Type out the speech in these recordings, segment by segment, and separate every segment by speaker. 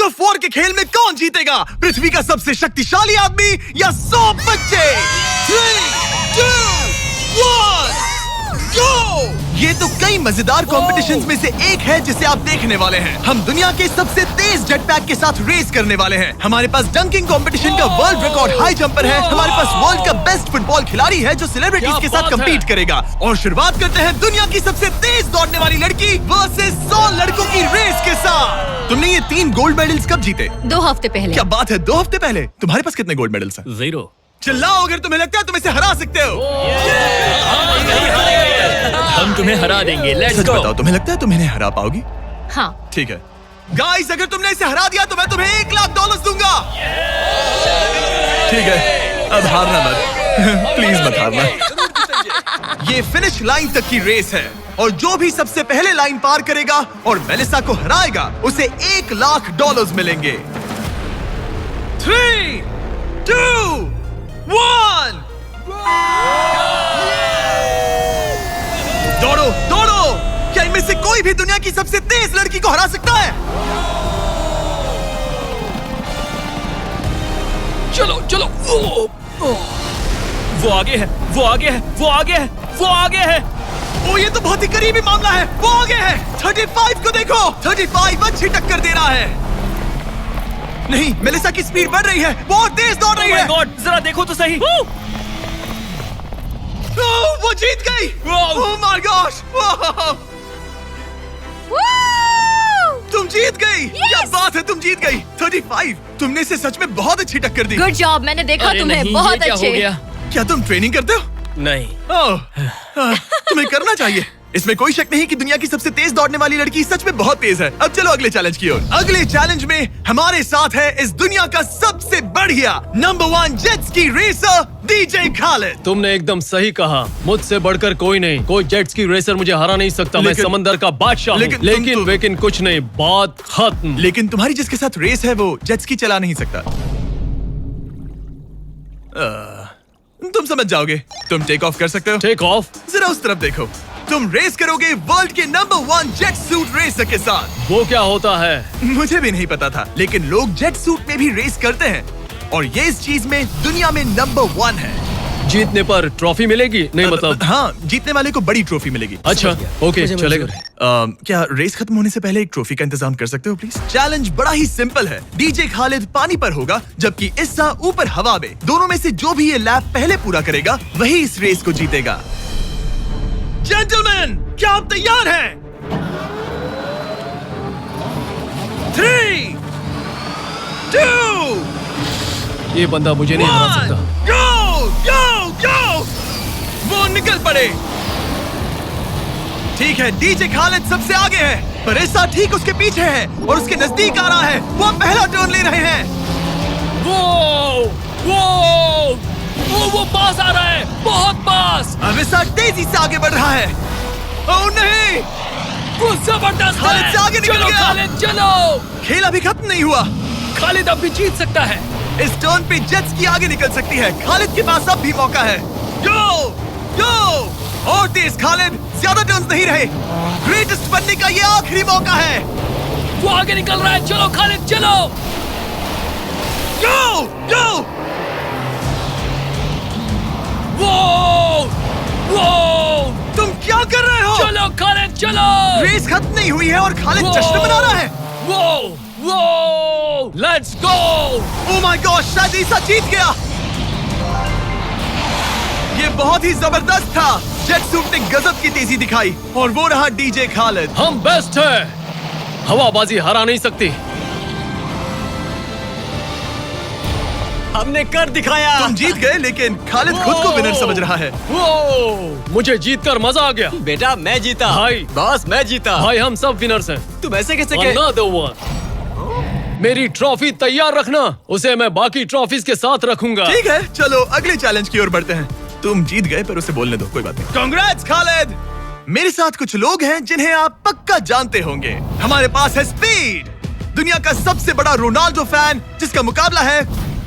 Speaker 1: Tug of war के खेल में कौन जीतेगा? पृथ्वी का सबसे शक्तिशाली आदमी या 100 बच्चे? 3, 2, 1, गो! ये तो कई मजेदार कॉम्पिटिशंस में से एक है जिसे आप देखने वाले हैं। हम दुनिया के सबसे तेज जेट पैक के साथ रेस करने वाले हैं। हमारे पास डंकिंग कंपटीशन का वर्ल्ड रिकॉर्ड हाई जंपर है। हमारे पास वर्ल्ड का बेस्ट फुटबॉल खिलाड़ी है जो सेलिब्रिटीज के साथ कम्पीट करेगा। और शुरुआत करते हैं दुनिया की सबसे तेज दौड़ने वाली लड़की वर्सेस 100 लड़कों की रेस के साथ। तुमने ये 3 गोल्ड मेडल्स कब जीते?
Speaker 2: 2 हफ्ते पहले।
Speaker 1: क्या बात है, 2 हफ्ते पहले? तुम्हारे पास कितने गोल्ड मेडल्स हैं?
Speaker 3: 0।
Speaker 1: चिल्लाओ अगर तुम्हें लगता है तुम इसे हरा सकते हो।
Speaker 3: हम तुम्हें हरा देंगे। लेट्स
Speaker 1: सच
Speaker 3: गो।
Speaker 1: बताओ, तुम्हें लगता है तुम इन्हें हरा पाओगी?
Speaker 2: हाँ।
Speaker 1: ठीक है गाइस, अगर तुमने इसे हरा दिया तो मैं तुम्हें $1,00,000 दूंगा। ठीक है, अब हारना मत प्लीज मत हारना। ये फिनिश लाइन तक की रेस है और जो भी सबसे पहले लाइन पार करेगा और मेलिसा को हराएगा उसे $1,00,000 मिलेंगे। 3, 2, 1 दौड़ो दौड़ो! क्या इनमें से कोई भी दुनिया की सबसे तेज लड़की को हरा सकता है?
Speaker 3: चलो चलो। वो आगे है, वो आगे है, वो आगे है, वो आगे है।
Speaker 1: ओ, ये तो बहुत ही करीबी मामला है। वो आगे है। 35 को देखो, 35 अच्छी टक्कर दे रहा है। नहीं, मेलिसा की स्पीड बढ़ रही है, बहुत तेज दौड़ रही है।
Speaker 3: गॉड, जरा देखो तो सही।
Speaker 1: वो जीत गई। ओह माय गॉश! तुम जीत गई। क्या बात है, तुम जीत गई। 35, तुमने इसे सच में बहुत अच्छी टक्कर दी।
Speaker 2: गुड जॉब, मैंने देखा
Speaker 3: अरे
Speaker 2: तुम्हें।
Speaker 3: नहीं,
Speaker 2: बहुत
Speaker 3: ये क्या
Speaker 2: अच्छे।
Speaker 3: हो गया?
Speaker 1: क्या तुम ट्रेनिंग करते हो?
Speaker 3: नहीं।
Speaker 1: तुम्हें करना चाहिए। इसमें कोई शक नहीं कि दुनिया की सबसे तेज दौड़ने वाली लड़की सच में बहुत तेज है। अब चलो अगले चैलेंज की ओर। अगले चैलेंज में हमारे साथ है इस दुनिया का सबसे बढ़िया नंबर 1 जेट्स की रेसर डीजे खालिद।
Speaker 3: तुमने एकदम सही कहा, मुझसे बढ़कर कोई नहीं। कोई जेट्स की रेसर मुझे हरा नहीं सकता। मैं समंदर का बादशाह हूँ। लेकिन कुछ नहीं, बात खत्म।
Speaker 1: लेकिन तुम्हारी जिसके साथ रेस है वो जेट्स की चला नहीं सकता। तुम समझ जाओगे। तुम टेक ऑफ कर सकते हो।
Speaker 3: Take off?
Speaker 1: जरा उस तरफ देखो। तुम रेस करोगे वर्ल्ड के नंबर 1 जेट सूट रेसर के साथ।
Speaker 3: वो क्या होता है?
Speaker 1: मुझे भी नहीं पता था, लेकिन लोग जेट सूट में भी रेस करते हैं और ये इस चीज में दुनिया में नंबर 1 है।
Speaker 3: जीतने पर ट्रॉफी मिलेगी? नहीं मतलब।
Speaker 1: हाँ, जीतने वाले को बड़ी ट्रॉफी मिलेगी।
Speaker 3: अच्छा, ओके, चलेगा।
Speaker 1: क्या रेस खत्म होने से पहले एक ट्रॉफी का इंतजाम कर सकते हो प्लीज? चैलेंज बड़ा ही सिंपल है। डीजे खालिद पानी पर होगा जबकि इस्सा ऊपर हवा में। दोनों में से जो भी ये लैप पहले पूरा करेगा वही इस रेस को जीतेगा। जेंटलमैन, क्या आप तैयार हैं? 3, 2,
Speaker 3: ये बंदा मुझे नहीं हरा सकता।
Speaker 1: गो गो गो! वो निकल पड़े। ठीक है, डीजे खालिद सबसे आगे है पर इस्सा ठीक उसके पीछे है और उसके नजदीक आ रहा है। वो पहला टर्न ले रहे हैं।
Speaker 3: वो पास आ रहा है, बहुत पास।
Speaker 1: अब इस्सा तेजी से आगे बढ़ रहा है। ओह नहीं,
Speaker 3: वो जबरदस्त है।
Speaker 1: खालिद से आगे निकल
Speaker 3: चलो
Speaker 1: गया।
Speaker 3: खालिद चलो।
Speaker 1: खेल अभी खत्म नहीं हुआ।
Speaker 3: खालिद अब भी जीत सकता है।
Speaker 1: इस टर्न पे जेट्स की आगे निकल सकती है। खालिद के पास अब भी मौका है। गो गो! और तेज खालिद, ज्यादा टर्न्स नहीं रहे। ग्रेटेस्ट बनने का ये आखिरी मौका है।
Speaker 3: वो आगे निकल रहा है। चलो खालिद चलो।
Speaker 1: गो गो!
Speaker 3: वो
Speaker 1: तुम क्या कर रहे हो?
Speaker 3: चलो खालिद चलो।
Speaker 1: रेस खत्म नहीं हुई है और खालिद जश्न मना रहा है।
Speaker 3: वो let's go.
Speaker 1: Oh my God, शायद इस्सा जीत गया। ये बहुत ही जबरदस्त था। जेट सूट ने गजब की तेजी दिखाई और वो रहा डीजे खालिद।
Speaker 3: हम बेस्ट है। हवाबाजी हरा नहीं सकती।
Speaker 4: हमने कर दिखाया।
Speaker 1: तुम जीत गए, लेकिन खालिद खुद को विनर समझ रहा है।
Speaker 3: मुझे जीतकर मजा आ गया।
Speaker 4: बेटा मैं जीता।
Speaker 3: भाई।
Speaker 4: बॉस मैं जीता।
Speaker 3: भाई हम सब विनर्स हैं।
Speaker 4: तुम ऐसे कैसे
Speaker 3: Another one. मेरी ट्रॉफी तैयार रखना, उसे मैं बाकी ट्रॉफीज के साथ रखूंगा।
Speaker 1: ठीक है, चलो अगले चैलेंज की ओर बढ़ते हैं। तुम जीत गए पर उसे बोलने दो, कोई बात नहीं। कांग्रेट्स खालिद। मेरे साथ कुछ लोग हैं जिन्हें आप पक्का जानते होंगे। हमारे पास है स्पीड, दुनिया का सबसे बड़ा रोनाल्डो फैन जिसका मुकाबला है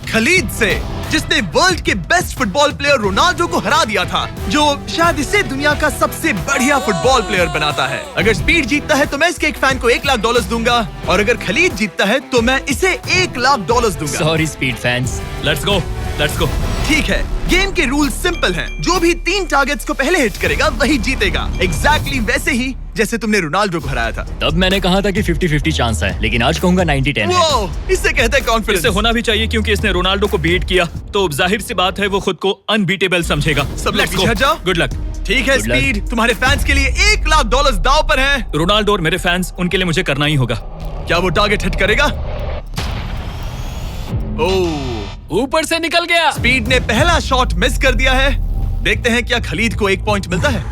Speaker 1: खलीद से। जिसने वर्ल्ड के बेस्ट फुटबॉल प्लेयर रोनाल्डो को हरा दिया था, जो शायद इसे दुनिया का सबसे बढ़िया फुटबॉल प्लेयर बनाता है। अगर स्पीड जीतता है तो मैं इसके एक फैन को $1 लाख दूंगा, और अगर खलीद जीतता है तो मैं इसे $1 लाख दूंगा।
Speaker 4: Sorry speed fans, let's go.
Speaker 1: ठीक है, गेम के रूल सिंपल हैं। जो भी 3 टारगेट्स को पहले हिट करेगा वही जीतेगा। एग्जैक्टली वैसे ही जैसे तुमने रोनाल्डो को हराया था।
Speaker 4: तब मैंने कहा था कि 50-50 चांस है, लेकिन आज कहूंगा 90-10 है।
Speaker 1: वो इससे कहते हैं कॉन्फिडेंस।
Speaker 5: इससे होना भी चाहिए क्योंकि इसने रोनाल्डो को बीट किया, तो जाहिर सी बात है वो खुद को अनबीटेबल समझेगा।
Speaker 1: सब लोग पीछे हट जाओ।
Speaker 5: Good luck.
Speaker 1: ठीक है
Speaker 4: Good luck.
Speaker 1: स्पीड, तुम्हारे फैंस के लिए $1 लाख दांव पर है।
Speaker 5: रोनाल्डो और मेरे फैंस, उनके लिए मुझे करना ही होगा।
Speaker 1: क्या वो टारगेट हिट करेगा? ओह,
Speaker 3: ऊपर से निकल गया।
Speaker 1: स्पीड ने पहला शॉट मिस कर दिया है। देखते हैं क्या खलीद को 1 पॉइंट मिलता है।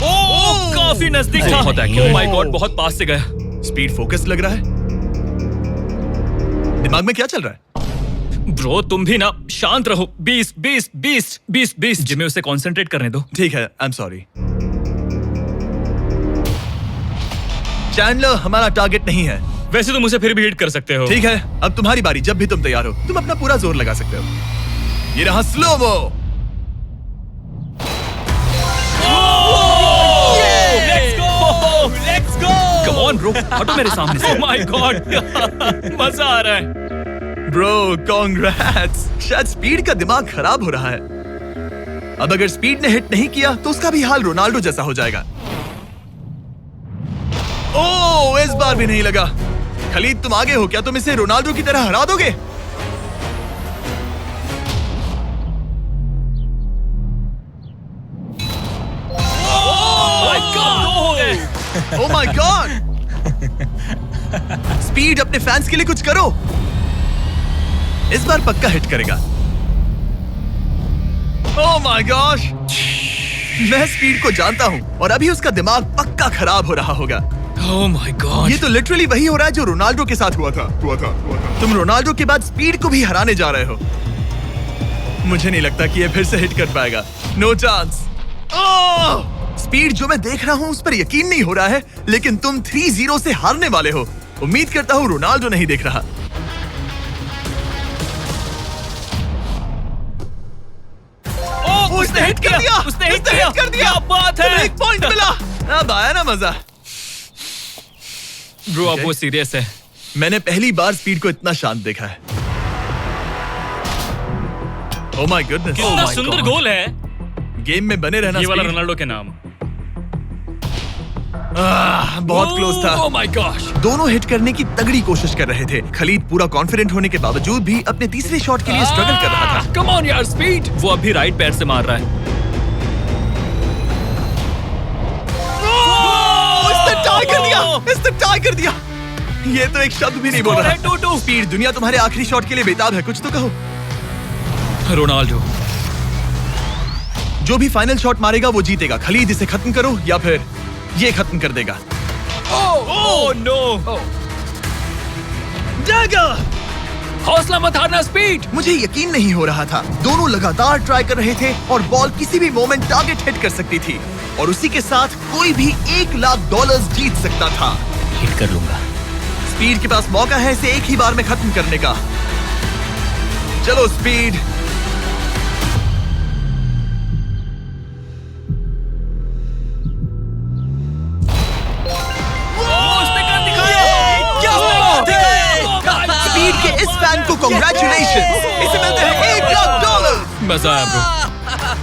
Speaker 5: ओह, काफी नजदीक था। ओह माय गॉड, बहुत पास से गया।
Speaker 1: स्पीड फोकस लग रहा है। दिमाग में क्या चल रहा है?
Speaker 5: ब्रो तुम भी ना शांत रहो। 20 जिम्मे उसे कंसंट्रेट करने दो।
Speaker 1: ठीक है, आई एम सॉरी। चैंडलर हमारा टारगेट नहीं है।
Speaker 5: वैसे तुम उसे फिर भी हिट कर सकते हो।
Speaker 1: ठीक है, अब तुम्हारी बारी। जब भी तुम तैयार हो तुम अपना पूरा जोर लगा सकते हो। ये रहा slomo.
Speaker 5: Let's go. Come on bro, हटो मेरे सामने से। ओह माय गॉड, मजा आ रहा है।
Speaker 1: Bro congrats. शायद स्पीड का दिमाग खराब हो रहा है। अब अगर स्पीड ने हिट नहीं किया तो उसका भी हाल रोनाल्डो जैसा हो जाएगा। ओह, इस बार भी नहीं लगा। खलीद तुम आगे हो क्या? तुम इसे रोनाल्डो की तरह हरा दोगे? ओह माय गॉड। स्पीड अपने फैंस के लिए कुछ करो। इस बार पक्का हिट करेगा। ओह माय गॉश, मैं स्पीड को जानता हूं और अभी उसका दिमाग पक्का खराब हो रहा होगा।
Speaker 5: ओह माय गॉड,
Speaker 1: ये तो लिटरली वही हो रहा है जो रोनाल्डो के साथ हुआ था। तुम रोनाल्डो के बाद स्पीड को भी हराने जा रहे हो। मुझे नहीं लगता कि ये फिर से हिट कर पाएगा। No chance. स्पीड, जो मैं देख रहा हूं उस पर यकीन नहीं हो रहा है, लेकिन तुम 3-0 से हारने वाले हो। उम्मीद करता हूं रोनाल्डो नहीं देख रहा। उसने हिट कर दिया।
Speaker 5: उसने हिट कर दिया। क्या बात है।
Speaker 1: 1 पॉइंट मिला। अब आया ना मजा।
Speaker 5: ब्रो अब वो सीरियस है।
Speaker 1: मैंने पहली बार स्पीड को इतना शांत देखा है। ओह माय गुडनेस,
Speaker 5: कितना सुंदर गोल है।
Speaker 1: गेम में बने रहना।
Speaker 5: ये वाला
Speaker 1: स्पीड।
Speaker 5: रोनाल्डो के नाम।
Speaker 1: बहुत क्लोज था।
Speaker 5: ओह माय गॉश,
Speaker 1: दोनों हिट करने की तगड़ी कोशिश कर रहे थे। खलीद पूरा कॉन्फिडेंट होने के बावजूद भी अपने तीसरे शॉट के लिए स्ट्रगल कर रहा था।
Speaker 5: कम ऑन यार स्पीड। वो अभी राइट पैर से मार रहा है।
Speaker 1: इसने टाई कर दिया। ये तो एक शब्द भी नहीं बोल रहा। 2-2। स्पीड, दुनिया तुम्हारे आखिरी शॉट के लिए बेताब है। कुछ तो कहो।
Speaker 5: रोनाल्डो
Speaker 1: जो भी फाइनल शॉट मारेगा वो जीतेगा। खलीद, इसे खत्म करो या फिर ये खत्म कर देगा।
Speaker 5: Oh no.
Speaker 1: डैगर!
Speaker 3: हौसला मत हारना स्पीड।
Speaker 1: मुझे यकीन नहीं हो रहा था। दोनों लगातार ट्राई कर रहे थे और बॉल किसी भी मोमेंट टारगेट हिट कर सकती थी, और उसी के साथ कोई भी $1 लाख जीत सकता था।
Speaker 4: हिट कर लूंगा।
Speaker 1: स्पीड के पास मौका है इसे एक ही बार में खत्म करने का। चलो स्पीड। स्पीड के इस फैन को कांग्रेचुलेशन। इसे मिलते हैं $1 लाख।
Speaker 5: मजा आया ब्रो,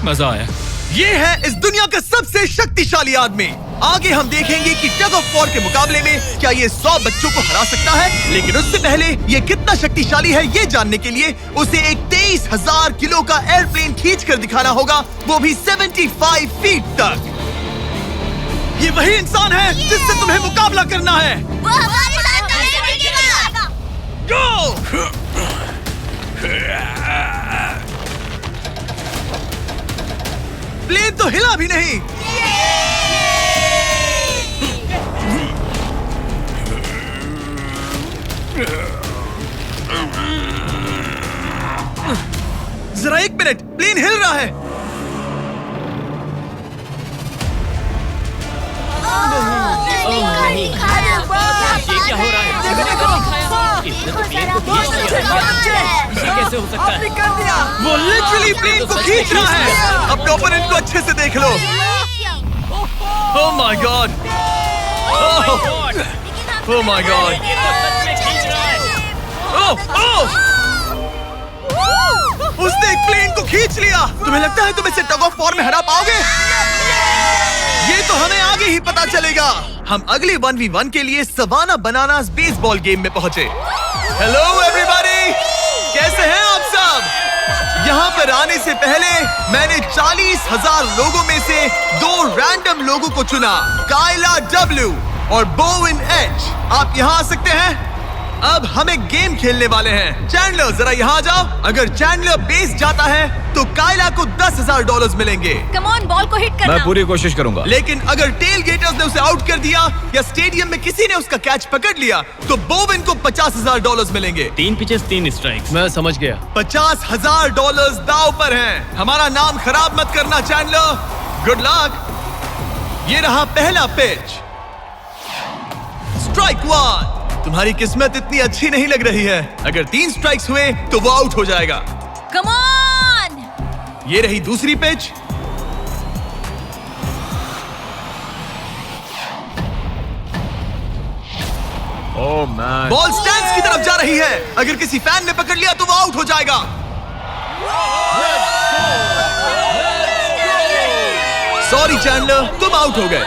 Speaker 5: मजा आया।
Speaker 1: ये है इस दुनिया का सबसे शक्तिशाली आदमी। आगे हम देखेंगे कि टग ऑफ वॉर के मुकाबले में क्या ये 100 बच्चों को हरा सकता है, लेकिन उससे पहले ये कितना शक्तिशाली है ये जानने के लिए उसे एक 23,000 किलो का एयरप्लेन खींच कर दिखाना होगा, वो भी 75 फीट तक। ये वही इंसान है जिससे तुम्हें मुकाबला करना है।
Speaker 6: वो हमारे साथ नहीं गिरेगा।
Speaker 1: Go! प्लेन तो हिला भी नहीं। जरा 1 मिनट, प्लेन हिल रहा है।
Speaker 6: ये क्या हो रहा है?
Speaker 4: कैसे हो सकता है?
Speaker 1: वो लिटरली प्लेन को खींच रहा है। अपने ओपोनेंट को अच्छे से देख लो। Oh my god, oh my god, उसने एक प्लेन को खींच लिया। तुम्हें लगता है तुम इसे टग ऑफ वॉर में हरा पाओगे? ये तो हमें आगे ही पता चलेगा। हम अगले 1v1 के लिए सवाना बनानास बेसबॉल गेम में पहुंचे। हेलो एवरीबॉडी, कैसे हैं आप सब? यहाँ पर आने से पहले मैंने 40,000 लोगों में से 2 रैंडम लोगों को चुना, काइला W और बोविन H। आप यहाँ आ सकते हैं। अब हमें गेम खेलने वाले हैं। चैंडलर जरा यहाँ आ जाओ। अगर चैंडलर बेस जाता है तो काइला को $10,000 मिलेंगे।
Speaker 2: कम ऑन, बॉल को हिट करना।
Speaker 7: मैं पूरी कोशिश करूंगा।
Speaker 1: लेकिन अगर टेल गेटर्स ने उसे आउट कर दिया या स्टेडियम में किसी ने उसका कैच पकड़ लिया तो बोविन को $50,000 मिलेंगे।
Speaker 5: 3 पिचेस 3 स्ट्राइक्स।
Speaker 3: मैं समझ गया।
Speaker 1: $50,000 दांव पर हैं। हमारा नाम खराब मत करना चैंडलर। Good luck. ये रहा पहला पिच। स्ट्राइक 1। तुम्हारी किस्मत इतनी अच्छी नहीं लग रही है। अगर 3 स्ट्राइक्स हुए तो वो आउट हो जाएगा।
Speaker 2: Come on.
Speaker 1: ये रही दूसरी pitch.
Speaker 7: Oh man,
Speaker 1: ball stands की तरफ जा रही है। अगर किसी फैन ने पकड़ लिया तो वो आउट हो जाएगा। सॉरी चैंडलर, तुम आउट हो गए।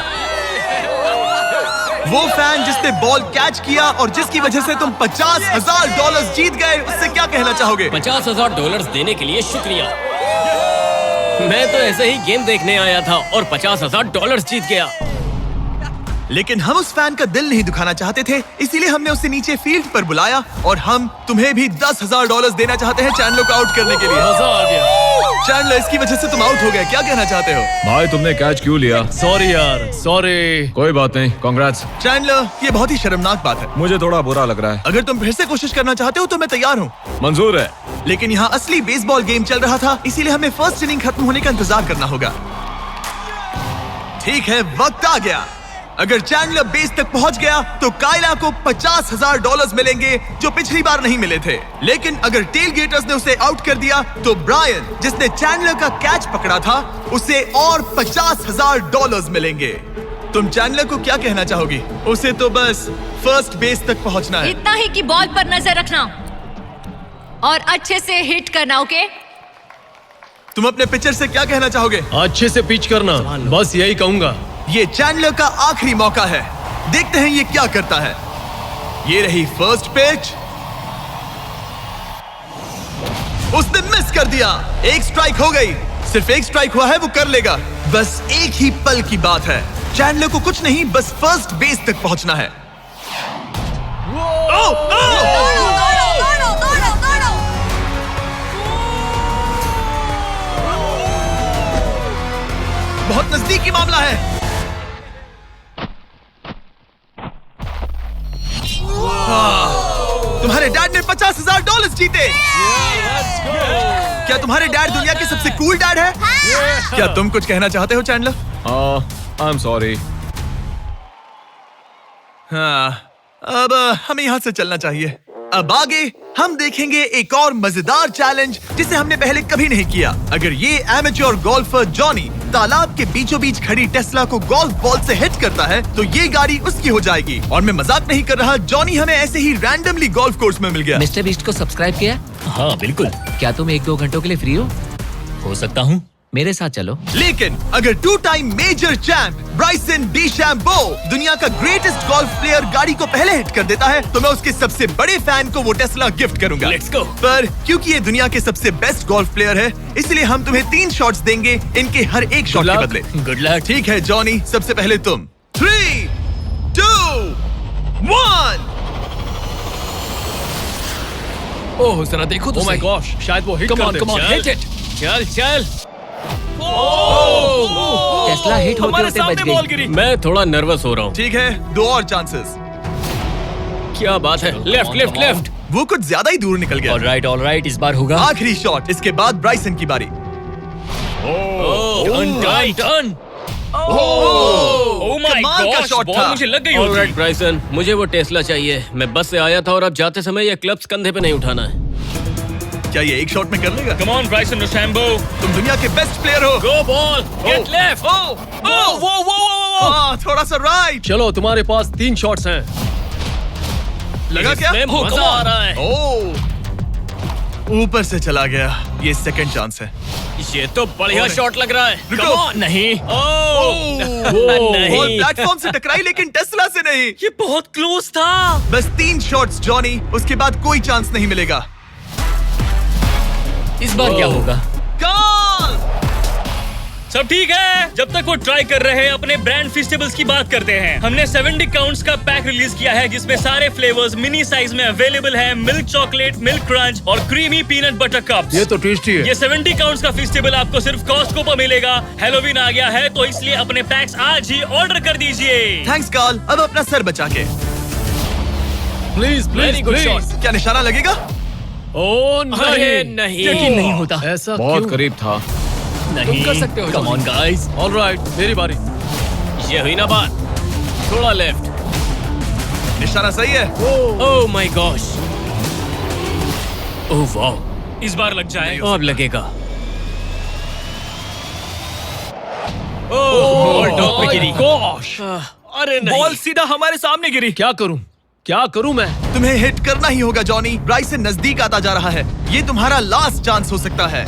Speaker 1: वो फैन जिसने बॉल कैच किया और जिसकी वजह से तुम $50,000 जीत गए, उससे क्या कहना चाहोगे?
Speaker 4: $50,000 देने के लिए शुक्रिया। मैं तो ऐसे ही गेम देखने आया था और $50,000 जीत गया।
Speaker 1: लेकिन हम उस फैन का दिल नहीं दुखाना चाहते थे, इसीलिए हमने उसे नीचे फील्ड पर बुलाया और हम तुम्हें भी $10,000 देना चाहते हैं चैंडलर को आउट करने के लिए।
Speaker 3: मजा आ गया।
Speaker 1: चैंडलर, इसकी वजह से तुम आउट हो गए, क्या कहना चाहते हो?
Speaker 7: भाई तुमने कैच क्यों लिया?
Speaker 3: सॉरी यार, सॉरी।
Speaker 7: कोई बात नहीं, कांग्रेट्स।
Speaker 1: चैंडलर, ये बहुत ही शर्मनाक बात है।
Speaker 7: मुझे थोड़ा बुरा लग रहा है।
Speaker 1: अगर तुम फिर से कोशिश करना चाहते हो तो मैं तैयार हूँ।
Speaker 7: मंजूर है।
Speaker 1: लेकिन यहाँ असली बेसबॉल गेम चल रहा था, इसीलिए हमें फर्स्ट इनिंग खत्म होने का इंतजार करना होगा। ठीक है, वक्त आ गया। अगर चैंडलर बेस तक पहुंच गया तो काइला को $50,000 मिलेंगे जो पिछली बार नहीं मिले थे। लेकिन अगर टेल गेटर्स ने उसे आउट कर दिया तो ब्रायन, जिसने चैंडलर का कैच पकड़ा था, उसे और $50,000 मिलेंगे। तुम चैंडलर को क्या कहना चाहोगी? उसे तो बस फर्स्ट बेस तक पहुंचना है।
Speaker 2: इतना ही कि बॉल पर नजर रखना और अच्छे से हिट करना। ओके?
Speaker 1: तुम अपने पिचर से क्या कहना चाहोगे?
Speaker 3: अच्छे से पिच करना, बस यही कहूंगा।
Speaker 1: ये चैंडलर का आखिरी मौका है। देखते हैं ये क्या करता है। ये रही फर्स्ट पिच। उसने मिस कर दिया। 1 स्ट्राइक हो गई। सिर्फ 1 स्ट्राइक हुआ है, वो कर लेगा। बस एक ही पल की बात है। चैंडलर को कुछ नहीं, बस फर्स्ट बेस तक पहुंचना है। बहुत नजदीकी मामला है। तुम्हारे डैड ने $50,000 जीते। क्या तुम्हारे डैड दुनिया के सबसे कूल डैड है? क्या तुम कुछ कहना चाहते हो चैंडलर?
Speaker 7: I am sorry.
Speaker 1: हाँ, अब हमें यहाँ से चलना चाहिए। अब आगे हम देखेंगे एक और मजेदार चैलेंज जिसे हमने पहले कभी नहीं किया। अगर ये एमेच्योर गोल्फर जॉनी तालाब के बीचों बीच खड़ी टेस्ला को गोल्फ बॉल से हिट करता है तो ये गाड़ी उसकी हो जाएगी। और मैं मजाक नहीं कर रहा, जॉनी हमें ऐसे ही रैंडमली गोल्फ कोर्स में मिल गया।
Speaker 8: मिस्टर बीस्ट को सब्सक्राइब किया?
Speaker 4: हाँ बिल्कुल।
Speaker 8: क्या तुम 1-2 घंटों के लिए फ्री हो
Speaker 4: सकता हूँ।
Speaker 8: मेरे साथ चलो।
Speaker 1: लेकिन अगर 2 टाइम मेजर चैंप ब्राइसन डीचैम्बो दुनिया का ग्रेटेस्ट गोल्फ प्लेयर गाड़ी को पहले हिट कर देता है तो मैं उसके सबसे बड़े फैन को वो टेस्ला गिफ्ट करूंगा।
Speaker 4: Let's go।
Speaker 1: पर क्योंकि ये दुनिया के सबसे बेस्ट गोल्फ प्लेयर है, इसलिए हम तुम्हें 3 शॉट्स देंगे इनके हर एक शॉट के बदले।
Speaker 4: Good luck.
Speaker 1: ठीक है जॉनी, सबसे पहले तुम। 3, 2, 1।
Speaker 4: ओह जरा देखो तो
Speaker 3: ओह माय गॉश, शायद वो हिट
Speaker 4: कम
Speaker 3: कर
Speaker 4: on
Speaker 3: they.
Speaker 4: Come on hit it. चल चल।
Speaker 8: टेस्ला हिट होते
Speaker 5: हमारे
Speaker 8: होते
Speaker 5: सामने
Speaker 8: बच
Speaker 5: बॉल
Speaker 8: गई।
Speaker 5: गिरी।
Speaker 4: मैं थोड़ा नर्वस हो रहा हूँ।
Speaker 1: ठीक है, 2 और चांसेस।
Speaker 4: क्या बात है। Left left left.
Speaker 1: वो कुछ ज्यादा ही दूर निकल गया।
Speaker 4: ऑलराइट इस बार होगा।
Speaker 1: आखिरी शॉट, इसके बाद ब्राइसन की बारी।
Speaker 4: Turn turn turn.
Speaker 5: Oh my
Speaker 1: कमाल का
Speaker 5: गॉड,
Speaker 1: shot
Speaker 5: बॉल
Speaker 1: था।
Speaker 5: मुझे लग गई
Speaker 4: ऑलराइट
Speaker 5: होगी।
Speaker 4: ब्राइसन, मुझे वो टेस्ला चाहिए। मैं बस से आया था और अब जाते समय ये क्लब्स कंधे पे नहीं उठाना है।
Speaker 1: क्या ये एक शॉट में कर लेगा?
Speaker 5: कम ऑन ब्राइसन डीशैम्बो,
Speaker 1: तुम दुनिया के बेस्ट प्लेयर हो।
Speaker 4: गो बॉल, गेट लेफ्ट।
Speaker 1: थोड़ा सा राइट।
Speaker 3: चलो तुम्हारे पास 3 शॉट्स हैं।
Speaker 1: लगा क्या?
Speaker 4: इसमें मजा आ रहा है।
Speaker 1: ओह, ऊपर से चला गया। ये सेकंड चांस है।
Speaker 4: ये तो बढ़िया शॉट लग रहा है।
Speaker 1: रुको।
Speaker 4: Come on। नहीं।
Speaker 1: बॉल
Speaker 4: नहीं।
Speaker 1: प्लेटफॉर्म से टकराई लेकिन टेस्ला से नहीं।
Speaker 5: ये बहुत क्लोज था।
Speaker 1: बस 3 शॉट्स जॉनी, उसके बाद कोई चांस नहीं मिलेगा।
Speaker 4: इस बार क्या होगा?
Speaker 1: गोल!
Speaker 5: सब ठीक है। जब तक वो ट्राई कर रहे हैं, अपने ब्रांड फेस्टिवल्स की बात करते हैं। हमने 70 काउंट्स का पैक रिलीज किया है जिसमें सारे फ्लेवर्स मिनी साइज में अवेलेबल है। मिल्क चॉकलेट, मिल्क क्रंच और क्रीमी पीनट बटर कप्स।
Speaker 3: ये तो टेस्टी है।
Speaker 5: ये 70 काउंट्स का फेस्टिवल आपको सिर्फ कॉस्टको पर मिलेगा। हैलोवीन आ गया है तो इसलिए अपने पैक्स आज ही ऑर्डर कर दीजिए।
Speaker 1: थैंक्स कार्ल, अब अपना सर बचा के।
Speaker 3: Please
Speaker 4: Very
Speaker 3: please
Speaker 4: good
Speaker 3: please.
Speaker 4: shot।
Speaker 1: क्या निशाना लगेगा?
Speaker 3: ओ
Speaker 4: अरे
Speaker 3: नहीं,
Speaker 4: नहीं।
Speaker 5: यकीन नहीं होता।
Speaker 3: ऐसा
Speaker 7: बहुत
Speaker 3: क्यों?
Speaker 7: करीब था।
Speaker 4: नहीं कर सकते हो।
Speaker 5: Come on guys.
Speaker 3: ऑलराइट, मेरी बारी।
Speaker 4: ये हुई ना बात। थोड़ा लेफ्ट।
Speaker 1: निशाना सही है।
Speaker 4: ओह माय गॉश। Oh wow.
Speaker 5: इस बार लग जाएगा।
Speaker 4: अब लगेगा। ओह डॉग पे गिरी।
Speaker 3: गॉश,
Speaker 4: अरे नहीं।
Speaker 5: बॉल सीधा हमारे सामने गिरी।
Speaker 3: क्या करूं? क्या करूं मैं?
Speaker 1: तुम्हें हिट करना ही होगा जॉनी। ब्राइसन नजदीक आता जा रहा है। ये तुम्हारा लास्ट चांस हो सकता है।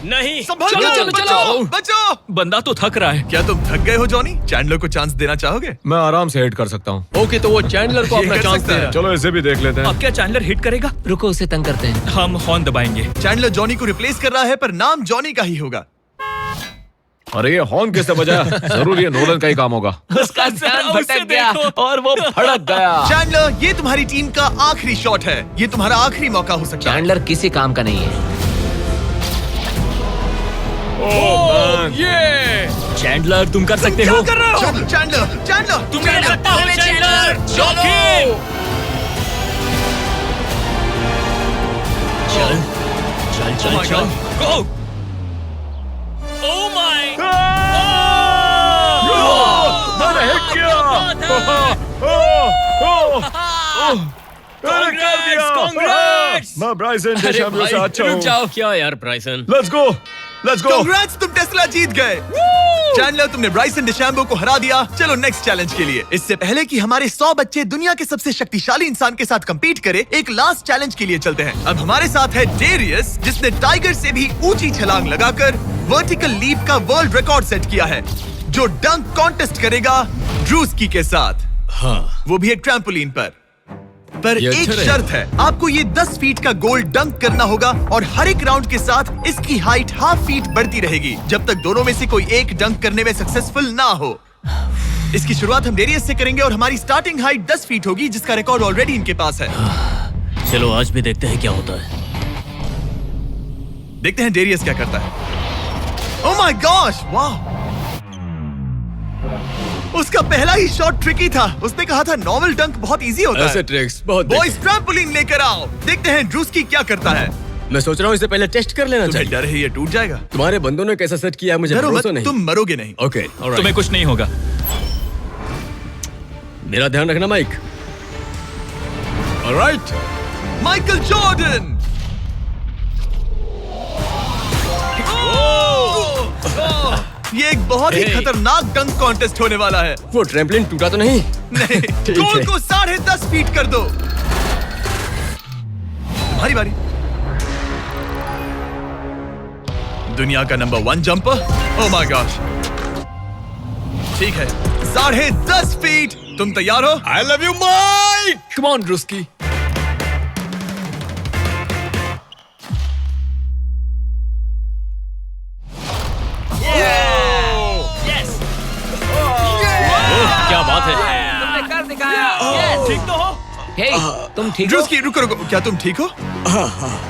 Speaker 4: नहीं।
Speaker 1: संभल
Speaker 4: चलो
Speaker 1: कर,
Speaker 4: चलो
Speaker 1: बचो,
Speaker 4: चलो।
Speaker 1: बचो।
Speaker 5: बंदा तो थक रहा है।
Speaker 1: क्या तुम थक गए हो जॉनी? चैंडलर को चांस देना चाहोगे?
Speaker 7: मैं आराम से हिट कर सकता हूँ।
Speaker 3: ओके, तो वो चैंडलर को
Speaker 1: ये
Speaker 3: अपना
Speaker 1: कर
Speaker 3: चांस
Speaker 1: सकता
Speaker 3: दे
Speaker 1: है।
Speaker 3: रहा है।
Speaker 7: चलो इसे भी देख लेते हैं।
Speaker 5: अब क्या चैंडलर हिट करेगा?
Speaker 8: रुको, उसे तंग करते हैं।
Speaker 5: हम हॉर्न दबाएंगे।
Speaker 1: चैंडलर जॉनी को रिप्लेस कर रहा है पर नाम जॉनी का ही होगा।
Speaker 7: अरे ये हॉर्न किससे बजा? जरूर ये नोलन का ही काम होगा।
Speaker 8: उसका ध्यान
Speaker 5: उसे
Speaker 8: भटक गया
Speaker 5: देखो।
Speaker 8: और वो भड़क गया।
Speaker 1: चैंडलर, ये तुम्हारी टीम का आखिरी शॉट है। ये तुम्हारा आखिरी मौका हो सकता है।
Speaker 8: चैंडलर किसी काम का नहीं है।
Speaker 3: ये
Speaker 5: चैंडलर तुम कर सकते हो।
Speaker 1: क्या कर रहे हो? चैंडलर, चैंडलर,
Speaker 5: तुम कर सकते हो चैंडलर। शॉकिंग। चल चल
Speaker 1: Oh my
Speaker 5: चल चल।
Speaker 1: God.
Speaker 5: गो। Oh my.
Speaker 7: मैंने हिट किया।
Speaker 5: कांग्रेट्स।
Speaker 7: मैं ब्राइसन
Speaker 4: अरे
Speaker 7: डीशैम्बो
Speaker 4: भाई,
Speaker 7: से अच्छा
Speaker 4: रुक
Speaker 7: हूँ।
Speaker 4: जाओ। क्या यार ब्राइसन?
Speaker 7: Let's go, let's go.
Speaker 1: Congrats, तुम टेस्ला जीत गए। चैंडलर, तुमने ब्राइसन डिशैम्बो को हरा दिया। चलो नेक्स्ट चैलेंज के लिए। इससे पहले कि हमारे 100 बच्चे दुनिया के सबसे शक्तिशाली इंसान के साथ compete करे, एक लास्ट चैलेंज के लिए चलते हैं। अब हमारे साथ है डेरियस, जिसने टाइगर से भी ऊंची छलांग लगाकर वर्टिकल लीप का वर्ल्ड रिकॉर्ड सेट किया है, जो डंक कॉन्टेस्ट करेगा ड्रूस्की के साथ।
Speaker 4: हाँ।
Speaker 1: वो भी एक ट्रैम्पोलिन पर
Speaker 4: ये
Speaker 1: एक
Speaker 4: अच्छा रहेगा।
Speaker 1: शर्त है, आपको ये 10 फीट का गोल डंक करना होगा और हर एक राउंड के साथ इसकी हाइट हाफ फीट बढ़ती रहेगी जब तक दोनों में से कोई एक डंक करने में सक्सेसफुल ना हो। इसकी शुरुआत हम डेरियस से करेंगे और हमारी स्टार्टिंग हाइट 10 फीट होगी, जिसका रिकॉर्ड ऑलरेडी इनके पास है।
Speaker 4: चलो आज भी देखते हैं क्या होता है।
Speaker 1: देखते हैं डेरियस क्या करता है। ओह माय गॉश, वाह! उसका पहला ही शॉट ट्रिकी था। उसने कहा था नॉर्मल डंक बहुत इजी होता है।
Speaker 4: ट्रिक्स बहुत
Speaker 1: बॉयज, ट्रैम्पोलिन लेकर आओ। देखते हैं ड्रूस्की क्या करता है।
Speaker 4: मैं सोच रहा हूँ इसे पहले टेस्ट कर लेना
Speaker 1: तुम्हें डर है ये टूट जाएगा?
Speaker 4: तुम्हारे बंदों ने कैसा सेट किया मुझे
Speaker 1: डरो मत,
Speaker 4: भरोसा नहीं।
Speaker 1: तुम मरोगे नहीं।
Speaker 4: ओके,
Speaker 5: तुम्हें कुछ नहीं होगा।
Speaker 4: मेरा ध्यान रखना माइक। ऑलराइट।
Speaker 1: Michael Jordan. ये एक बहुत ही
Speaker 4: Hey.
Speaker 1: खतरनाक डंक कॉन्टेस्ट होने वाला है।
Speaker 4: वो ट्रैम्पलिन टूटा तो नहीं?
Speaker 1: नहीं,
Speaker 4: ठीक
Speaker 1: गोल
Speaker 4: है।
Speaker 1: को 10.5 फीट कर दो। तुम्हारी बारी। दुनिया का number 1 jumper. Oh my gosh. ठीक है, 10.5 फीट। तुम तैयार हो?
Speaker 4: I love you Mike.
Speaker 3: Come on Druski.
Speaker 4: क्या बात है?
Speaker 8: तुमने कर दिखाया।
Speaker 5: ठीक तो हो?
Speaker 8: हे, तुम ठीक हो?
Speaker 1: ड्रूस्की, रुको रुको, क्या तुम ठीक हो?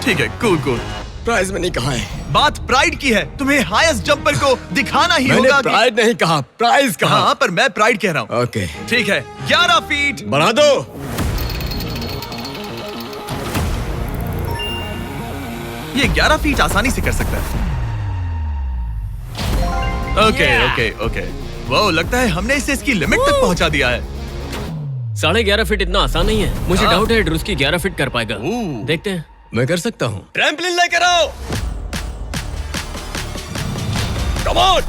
Speaker 1: ठीक है, कूल कूल।
Speaker 4: प्राइज में नहीं कहा है।
Speaker 1: बात प्राइड की है। तुम्हें हाईएस्ट जंपर को दिखाना ही
Speaker 4: मैंने
Speaker 1: होगा कि...
Speaker 4: प्राइज नहीं कहा, प्राइज कहा।
Speaker 1: हाँ, पर मैं प्राइड कह रहा हूँ।
Speaker 4: ओके,
Speaker 1: ठीक है, 11 फीट।
Speaker 4: बढ़ा दो।
Speaker 1: ये 11 फीट आसानी से कर सकता है। ओके। वो लगता है हमने इसे इसकी लिमिट तक पहुंचा दिया है।
Speaker 4: 11.5 फीट इतना आसान नहीं है। मुझे डाउट है ड्रूस्की 11 फीट कर पाएगा। देखते हैं।
Speaker 3: मैं कर सकता हूँ।
Speaker 1: ट्रैम्पलिन लेकर आओ। Come on,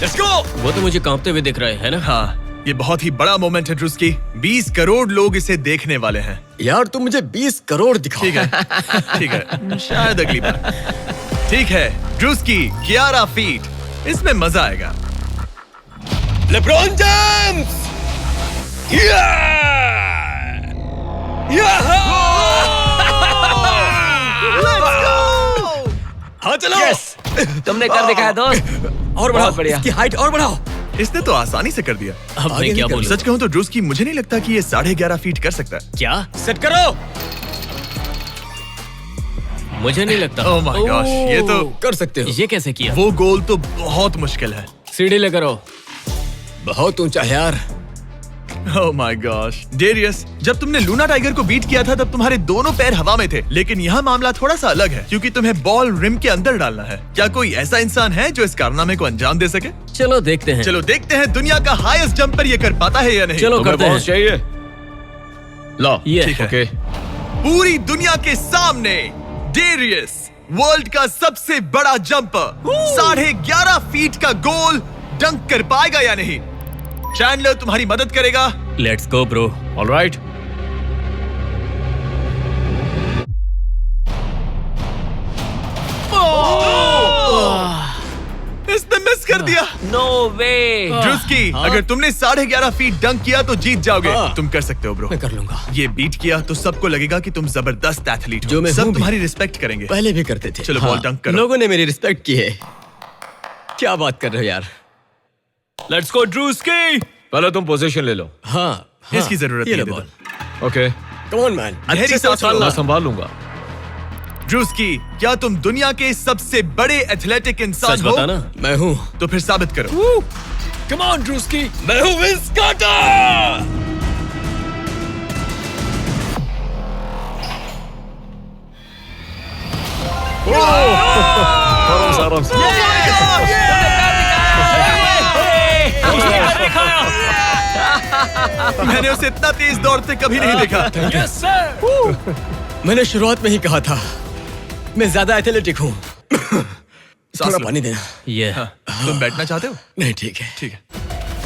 Speaker 1: let's go.
Speaker 4: वो तो मुझे कांपते हुए दिख रहा है ना?
Speaker 1: हाँ, ये बहुत ही बड़ा मोमेंट है ड्रूस्की। 20 करोड़ लोग इसे देखने वाले हैं।
Speaker 3: यार तुम मुझे 20 करोड़ दिखाओ।
Speaker 1: ठीक है, शायद अगली बार। ठीक है, ड्रूस्की 11 फीट, इसमें मजा आएगा। LeBron James! हाँ चलो।
Speaker 8: तुमने कर दिखाया दोस्त।
Speaker 3: और बढ़ाओ,
Speaker 8: बढ़िया।
Speaker 3: इसकी हाइट और बढ़ाओ।
Speaker 1: इसने तो आसानी से कर दिया।
Speaker 4: अब मैं क्या बोलूं?
Speaker 1: सच कहूं तो ड्रूस्की मुझे नहीं लगता कि ये 11.5 फीट कर सकता है।
Speaker 4: क्या?
Speaker 1: सेट करो।
Speaker 4: मुझे नहीं लगता।
Speaker 1: ओह माय गॉश, ये तो
Speaker 3: कर सकते हो।
Speaker 4: ये कैसे किया?
Speaker 1: वो गोल तो बहुत मुश्किल है।
Speaker 4: सीढ़ी लेकर आओ।
Speaker 3: बहुत ऊंचा है यार।
Speaker 1: ओह माय गॉश, डेरियस, जब तुमने लूना टाइगर को बीट किया था तब तुम्हारे दोनों पैर हवा में थे, लेकिन यहाँ मामला थोड़ा सा अलग है क्योंकि तुम्हें बॉल रिम के अंदर डालना है। क्या कोई ऐसा इंसान है जो इस कारनामे को अंजाम दे सके?
Speaker 4: चलो देखते हैं।
Speaker 1: चलो देखते हैं दुनिया का हाईएस्ट जंपर ये कर पाता है या नहीं।
Speaker 4: चलो
Speaker 7: तुम्हें
Speaker 4: करते हैं।
Speaker 7: बाउंस चाहिए? लो।
Speaker 4: ये
Speaker 1: ठीक है।
Speaker 7: ओके।
Speaker 1: पूरी दुनिया के सामने डेरियस, वर्ल्ड का सबसे बड़ा जंपर, 11.5 फीट का गोल डंक कर पाएगा या नहीं? चैंडलर तुम्हारी मदद करेगा।
Speaker 4: Let's go bro.
Speaker 7: ऑलराइट।
Speaker 1: इसने मिस कर दिया।
Speaker 8: नो वे।
Speaker 1: ड्रूस्की, अगर तुमने 11.5 फीट डंक किया तो जीत जाओगे। तुम कर सकते हो ब्रो।
Speaker 3: मैं कर लूंगा।
Speaker 1: ये बीट किया तो सबको लगेगा कि तुम जबरदस्त एथलीट हो।
Speaker 3: जो मैं
Speaker 1: सब
Speaker 3: हूं भी।
Speaker 1: तुम्हारी रिस्पेक्ट करेंगे।
Speaker 3: पहले भी करते थे।
Speaker 1: चलो, बॉल डंक करो।
Speaker 3: लोगों ने मेरी रिस्पेक्ट की है। क्या बात कर रहे हो यार?
Speaker 1: Let's go Druski.
Speaker 7: पहले तुम पोजीशन ले लो।
Speaker 3: हाँ,
Speaker 1: इसकी जरूरत
Speaker 3: ये
Speaker 1: नहीं
Speaker 3: लो
Speaker 1: है,
Speaker 3: ball.
Speaker 7: Okay.
Speaker 3: Come on man.
Speaker 1: अच्छे से उछालना।
Speaker 7: मैं संभाल लूंगा।
Speaker 1: ड्रूस्की, क्या तुम दुनिया के सबसे बड़े एथलेटिक इंसान
Speaker 4: सच
Speaker 1: हो?
Speaker 4: बताना।
Speaker 3: मैं हूँ।
Speaker 1: तो फिर साबित करो।
Speaker 3: Come on Druski.
Speaker 1: मैं हूँ विंस कार्टर।
Speaker 7: आराम से।
Speaker 1: मैंने उसे इतना तेज दौड़ते कभी नहीं देखा।
Speaker 3: Yes sir. मैंने शुरुआत में ही कहा था, मैं ज्यादा एथलेटिक हूँ। थोड़ा
Speaker 1: लो।
Speaker 3: पानी देना।
Speaker 4: ये
Speaker 1: तुम बैठना चाहते हो?
Speaker 3: नहीं ठीक है।
Speaker 1: ठीक है।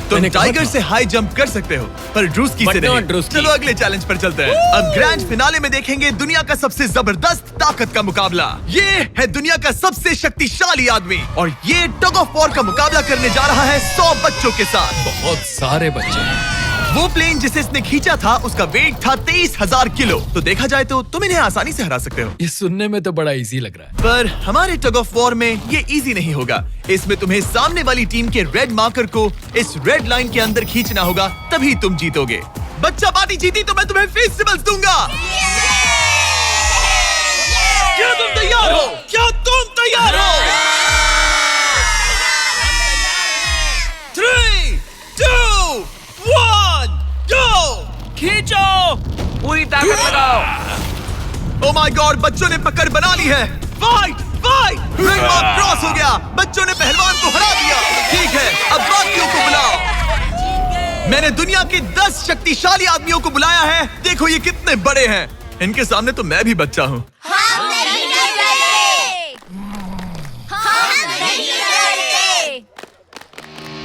Speaker 1: तुम
Speaker 3: मैंने कहा
Speaker 1: टाइगर
Speaker 3: था।
Speaker 1: से हाई जंप कर सकते हो, पर ड्रूस्की से
Speaker 4: But not
Speaker 1: नहीं।
Speaker 4: ड्रूस्की।
Speaker 1: चलो अगले चैलेंज पर चलते हैं। अब ग्रैंड फिनाले में देखेंगे दुनिया का सबसे जबरदस्त ताकत का मुकाबला। ये है दुनिया का सबसे शक्तिशाली आदमी और ये टग ऑफ वॉर का मुकाबला करने जा रहा है 100 बच्चों के साथ।
Speaker 3: बहुत सारे बच्चे हैं।
Speaker 1: वो प्लेन जिसे इसने खींचा था उसका वेट था 23,000 किलो। तो देखा जाए तो तुम इन्हें आसानी से हरा सकते हो।
Speaker 3: ये सुनने में तो बड़ा इजी लग रहा है।
Speaker 1: पर हमारे टग ऑफ वॉर में ये इजी नहीं होगा। इसमें तुम्हें सामने वाली टीम के रेड मार्कर को इस रेड लाइन के अंदर खींचना होगा, तभी तुम जीतोगे। बच्चा पार्टी जीती तो मैं तुम्हें फेस्टिवल्स दूंगा। क्या तुम तैयार हो? क्या तुम तैयार हो? 3, 2, 1, go!
Speaker 8: खींचो। पूरी ताकत लगाओ।
Speaker 1: ओ माय गॉड, बच्चों ने पकड़ बना ली है। Fight fight. Red mark cross हो गया। बच्चों ने पहलवान को हरा दिया। ठीक है, अब बाकियों को बुलाओ। मैंने दुनिया के 10 शक्तिशाली आदमियों को बुलाया है। देखो ये कितने बड़े हैं। इनके सामने तो मैं भी बच्चा हूँ।
Speaker 6: हम नहीं डरते। हम नहीं डरते।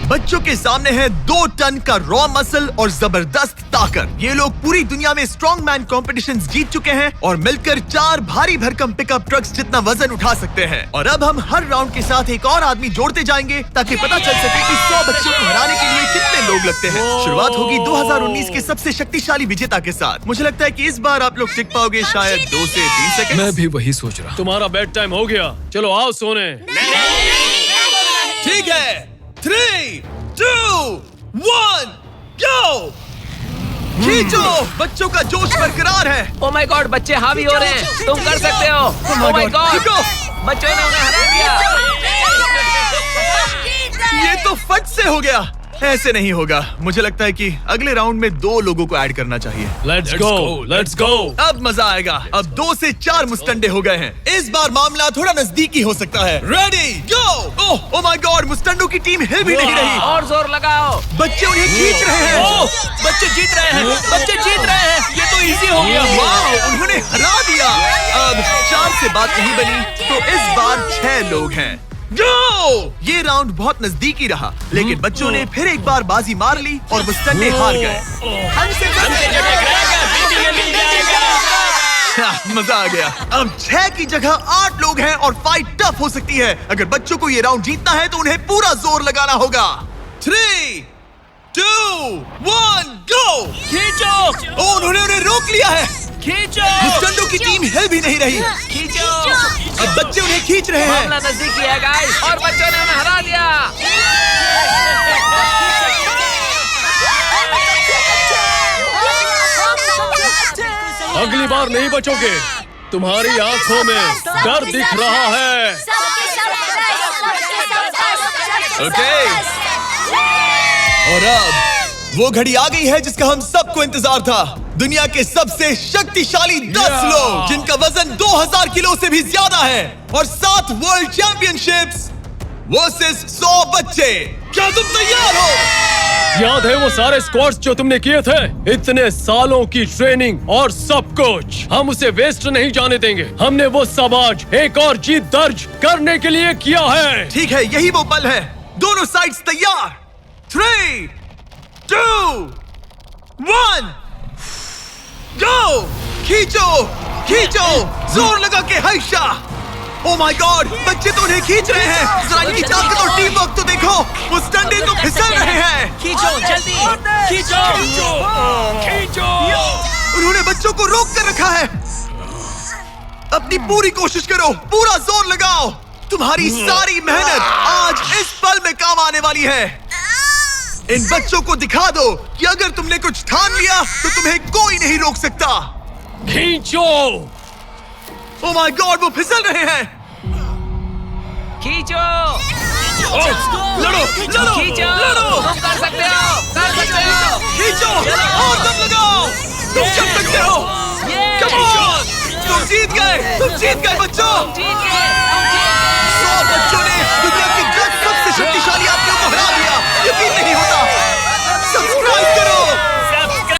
Speaker 1: बच्चों के सामने है 2 टन का रॉ मसल और जबरदस्त ताकत। ये लोग पूरी दुनिया में स्ट्रॉन्ग मैन कॉम्पिटिशंस जीत चुके हैं और मिलकर 4 भारी भरकम पिकअप ट्रक्स जितना वजन उठा सकते हैं। और अब हम हर राउंड के साथ एक और आदमी जोड़ते जाएंगे ताकि पता चल सके कि 100 बच्चों को हराने के लिए कितने लोग लगते हैं। शुरुआत होगी 2019 के सबसे शक्तिशाली विजेता के साथ। मुझे लगता है कि इस बार आप लोग टिक पाओगे शायद 2 से 3 सेकंड।
Speaker 3: मैं भी वही सोच रहा हूँ। तुम्हारा बेड टाइम हो गया। चलो आओ सोने।
Speaker 1: ठीक है, 3, 2, 1, go! खींचो। बच्चों का जोश बरकरार है।
Speaker 8: ओ माय गॉड, बच्चे हावी हो रहे हैं। तुम कर सकते हो। ओ माय गॉड,
Speaker 1: रुको।
Speaker 8: बच्चों ने उन्हें हरा दिया।
Speaker 1: ये तो फट से हो गया। ऐसे नहीं होगा। मुझे लगता है कि अगले राउंड में 2 लोगों को ऐड करना चाहिए।
Speaker 3: Let's go.
Speaker 1: अब मजा आएगा। अब 2 से 4 मुस्टंडे हो गए हैं। इस बार मामला थोड़ा नजदीकी हो सकता है। Ready go. Oh my god, मुस्टंडों की टीम हिल भी नहीं रही।
Speaker 8: और जोर लगाओ।
Speaker 1: बच्चे उन्हें खींच रहे हैं।
Speaker 4: बच्चे जीत रहे हैं, बच्चे जीत रहे हैं। ये तो इजी हो गया।
Speaker 1: वाह, उन्होंने हरा दिया। अब 4 से बात नहीं बनी, तो इस बार 6 लोग हैं। गो! ये राउंड बहुत नजदीकी रहा, लेकिन बच्चों ने फिर एक बार बाजी मार ली और मुस्टंडे हार गए। मजा आ गया। अब 6 की जगह 8 लोग हैं और फाइट टफ हो सकती है। अगर बच्चों को ये राउंड जीतना है तो उन्हें पूरा जोर लगाना होगा। 3, 2, 1, गो!
Speaker 4: खींचो।
Speaker 1: उन्होंने उन्हें रोक लिया है।
Speaker 4: खींचो।
Speaker 1: मुस्टंडों की टीम हिल भी नहीं रही।
Speaker 4: खींचो।
Speaker 1: अब बच्चे उन्हें खींच रहे हैं।
Speaker 8: मामला नजदीकी है गाइस, और बच्चों ने उन्हें हरा दिया।
Speaker 3: अगली बार नहीं बचोगे। तुम्हारी आंखों में डर दिख रहा है।
Speaker 1: ओके। और अब वो घड़ी आ गई है जिसका हम सबको इंतजार था। दुनिया के सबसे शक्तिशाली 10 लोग, जिनका वजन 2000 किलो से भी ज्यादा है, और 7 वर्ल्ड चैंपियनशिप्स वर्सेस 100 बच्चे। क्या तुम तैयार हो?
Speaker 3: याद है वो सारे स्क्वाट्स जो तुमने किए थे? इतने सालों की ट्रेनिंग और सब कुछ, हम उसे वेस्ट नहीं जाने देंगे। हमने वो सब आज एक और जीत दर्ज करने के लिए किया है।
Speaker 1: ठीक है, यही वो पल है। दोनों साइड्स तैयार। 3, 2, 1, गो! खींचो, खींचो, जोर लगा के हर्षा। ओह माय गॉड, बच्चे तो उन्हें खींच रहे हैं। जरा इनकी ताकत और टीम वर्क तो देखो। वो स्टंडे तो फिसल रहे हैं।
Speaker 4: खींचो जल्दी। खींचो। खींचो।
Speaker 1: उन्होंने बच्चों को रोक कर रखा है। अपनी पूरी कोशिश करो, पूरा जोर लगाओ। तुम्हारी सारी मेहनत आज इस पल में काम आने वाली है। इन बच्चों को दिखा दो कि अगर तुमने कुछ ठान लिया तो तुम्हें कोई नहीं रोक सकता।
Speaker 3: खींचो।
Speaker 1: ओह माय गॉड, वो फिसल रहे हैं।
Speaker 8: खींचो।
Speaker 1: लड़ो, लड़ो,
Speaker 8: खींचो।
Speaker 1: लड़ो।
Speaker 8: तुम कर सकते हो, कर सकते हो।
Speaker 1: खींचो और दम लगाओ। तुम कर सकते हो। Come on! तुम जीत गए बच्चों।